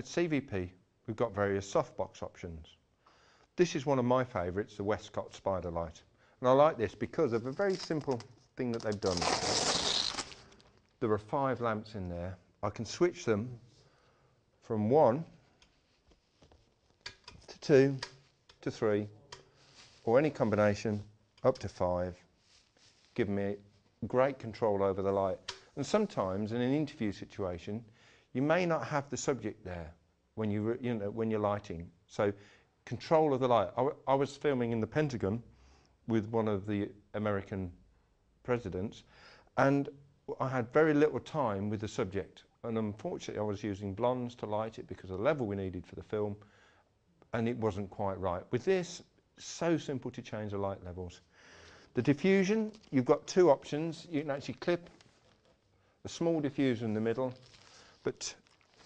CVP, we've got various softbox options. This is one of my favourites, the Westcott Spider Light. And I like this because of a very simple thing that they've done. There are 5 lamps in there. I can switch them from 1 to 2 to 3, or any combination up to 5, giving me great control over the light. And sometimes in an interview situation, you may not have the subject there when when you're lighting. So control of the light. I was filming in the Pentagon with one of the American presidents, and I had very little time with the subject. And unfortunately, I was using blondes to light it because of the level we needed for the film, and it wasn't quite right. With this, so simple to change the light levels. The diffusion, you've got 2 options. You can actually clip a small diffuser in the middle, but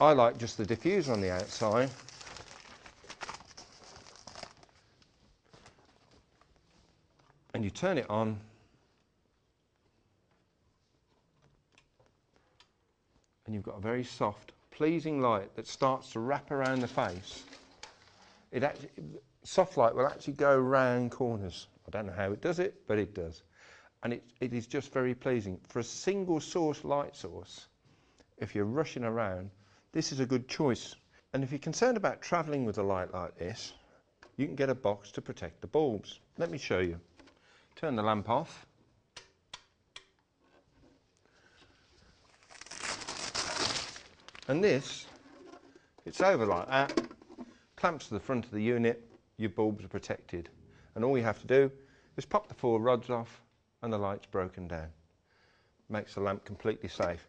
I like just the diffuser on the outside. And you turn it on, and you've got a very soft, pleasing light that starts to wrap around the face. Soft light will actually go round corners. I don't know how it does it, but it does. And it is just very pleasing. For a single source light source, if you're rushing around, this is a good choice. And if you're concerned about travelling with a light like this, you can get a box to protect the bulbs. Let me show you. Turn the lamp off. And this, it's over like that, clamps to the front of the unit, your bulbs are protected. And all you have to do is pop the 4 rods off and the light's broken down. Makes the lamp completely safe.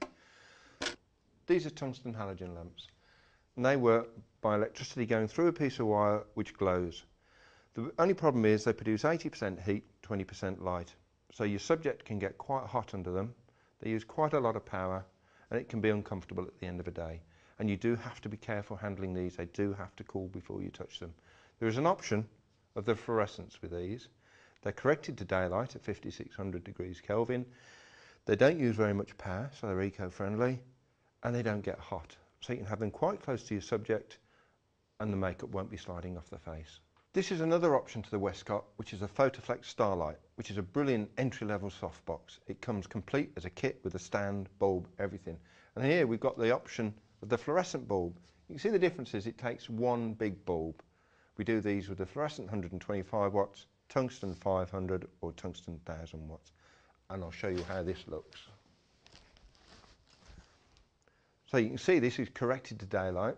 These are tungsten halogen lamps, and they work by electricity going through a piece of wire which glows. The only problem is they produce 80% heat, 20% light. So your subject can get quite hot under them. They use quite a lot of power, and it can be uncomfortable at the end of a day. And you do have to be careful handling these. They do have to cool before you touch them. There is an option of the fluorescence with these. They're corrected to daylight at 5600 degrees Kelvin. They don't use very much power, so they're eco-friendly, and they don't get hot. So you can have them quite close to your subject, and the makeup won't be sliding off the face. This is another option to the Westcott, which is a Photoflex Starlight, which is a brilliant entry-level softbox. It comes complete as a kit with a stand, bulb, everything. And here we've got the option of the fluorescent bulb. You can see the difference is it takes 1 big bulb. We do these with the fluorescent 125 watts, tungsten 500 or tungsten 1000 watts. And I'll show you how this looks. So you can see this is corrected to daylight.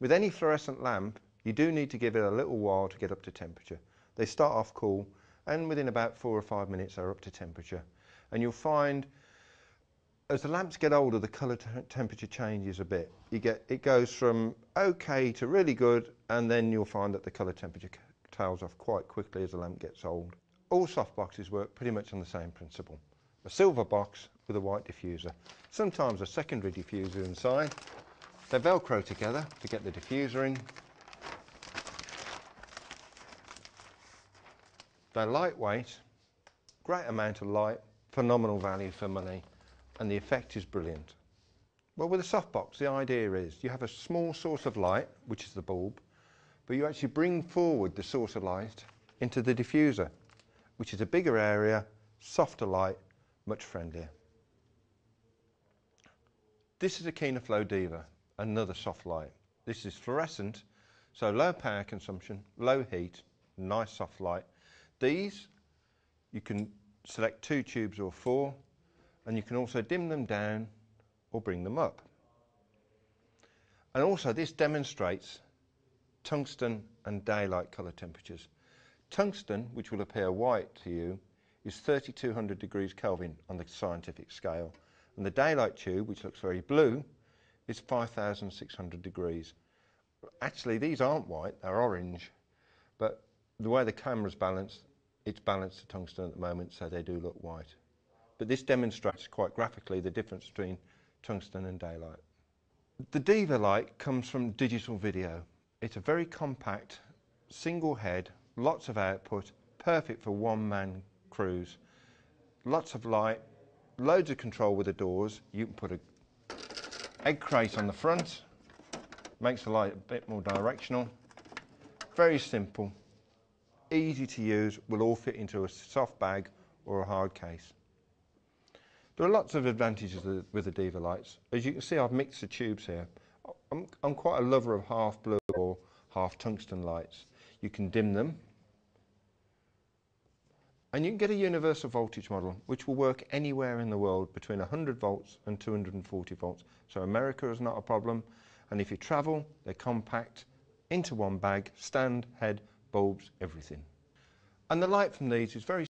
With any fluorescent lamp, you do need to give it a little while to get up to temperature. They start off cool, and within about 4 or 5 minutes they're up to temperature. And you'll find as the lamps get older, the colour temperature changes a bit. It goes from okay to really good, and then you'll find that the colour temperature tails off quite quickly as the lamp gets old. All softboxes work pretty much on the same principle. A silver box with a white diffuser. Sometimes a secondary diffuser inside. They velcro together to get the diffuser in. They're lightweight, great amount of light, phenomenal value for money, and the effect is brilliant. Well, with a softbox, the idea is you have a small source of light, which is the bulb, but you actually bring forward the source of light into the diffuser, which is a bigger area, softer light, much friendlier. This is a Keener Flow Diva, another soft light. This is fluorescent, so low power consumption, low heat, nice soft light. These, you can select 2 tubes or 4, and you can also dim them down or bring them up. And also this demonstrates tungsten and daylight colour temperatures. Tungsten, which will appear white to you, is 3200 degrees Kelvin on the scientific scale. And the daylight tube, which looks very blue, is 5600 degrees. Actually, these aren't white, they're orange, but the way the camera's balanced, it's balanced to tungsten at the moment, so they do look white. But this demonstrates quite graphically the difference between tungsten and daylight. The Diva light comes from digital video. It's a very compact, single head, lots of output, perfect for one-man crews. Lots of light, loads of control with the doors. You can put an egg crate on the front, Makes the light a bit more directional. Very simple, easy to use, will all fit into a soft bag or a hard case. There are lots of advantages with the Diva lights. As you can see, I've mixed the tubes here. I'm quite a lover of half blue or half tungsten lights. You can dim them, and you can get a universal voltage model which will work anywhere in the world between 100 volts and 240 volts. So America is not a problem, and if you travel, they're compact, into one bag, stand, head, bulbs, everything. And the light from these is very